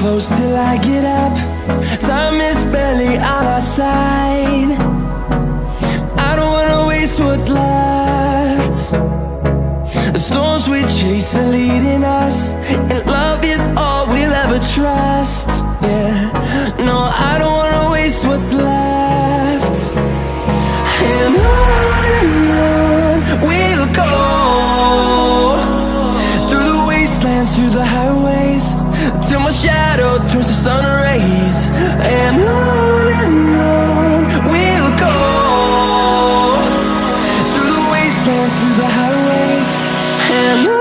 close till I get up. Time is barely on our side. I don't wanna waste what's left. The storms we chase are leading us, and love is all we'll ever trust. Yeah, no, I don't wanna waste what's left. And on we'll go, through the wastelands, through the highways, till my shadow turns to sun rays. And on we'll go, through the wastelands, through the highways, and on.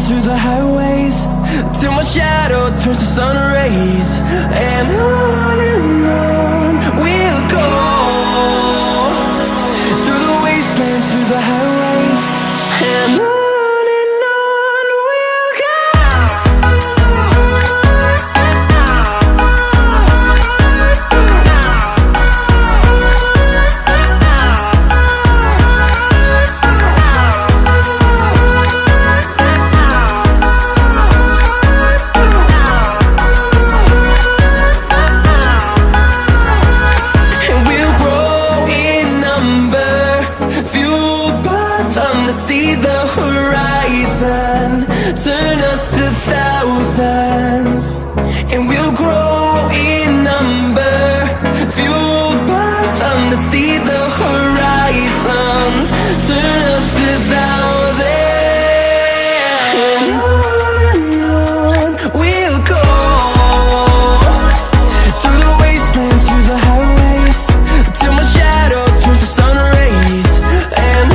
Through the highways, till my shadow turns to sun rays. And on we'll go, through the wastelands, through the highways, and on we'll go. See the horizon turn us to thousands, and we'll grow in number, fueled by them. To see the horizon turn us to thousands, and on we'll go, through the wastelands, through the highways, till my shadow turns to sun rays. And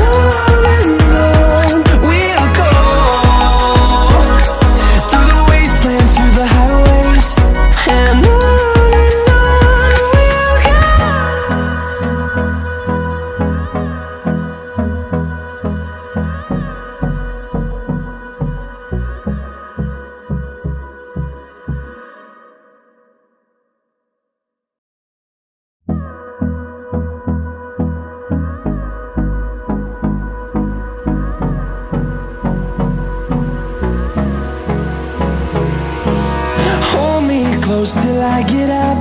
close till I get up.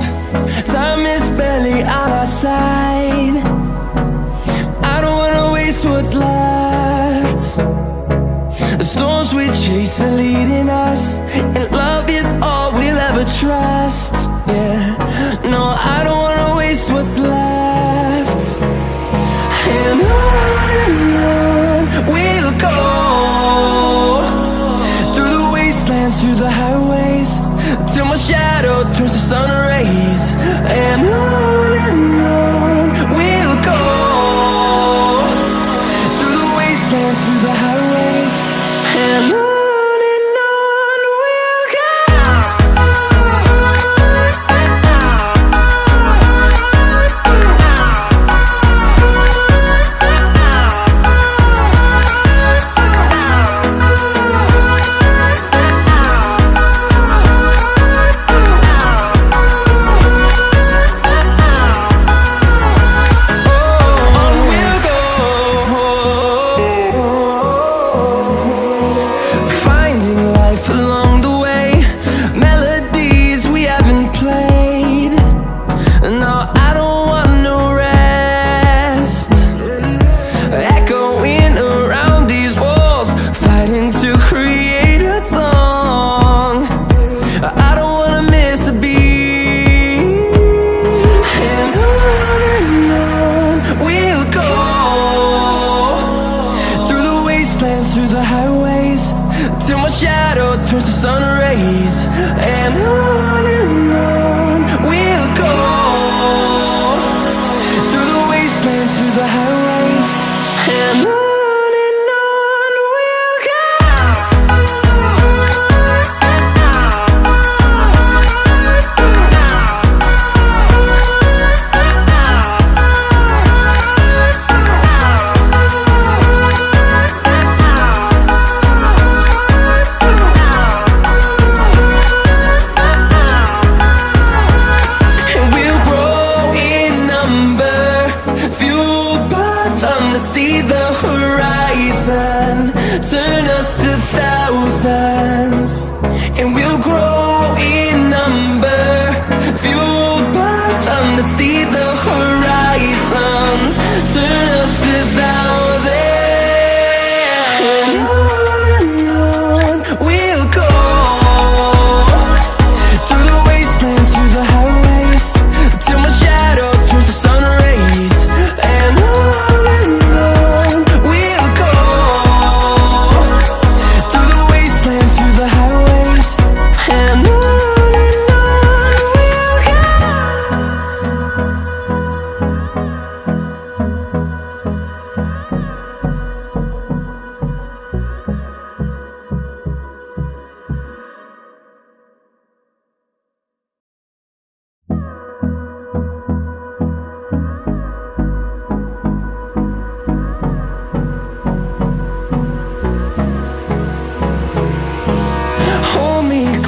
Time is barely on our side. I don't wanna waste what's left. The storms we chase are leading us, and love is all we'll ever trust. Yeah, no, I don't wanna waste what's left. And on we'll go, through the wastelands, through the highways, till my shadow turns to sun rays. And on we'll go, through the wastelands, through the highways, and on.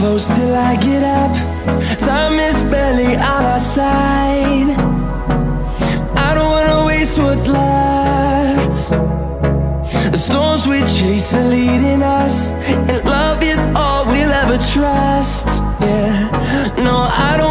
close till I get up. Time is barely on our side. I don't wanna waste what's left. The storms we chase are leading us, and love is all we'll ever trust. Yeah, no, I don't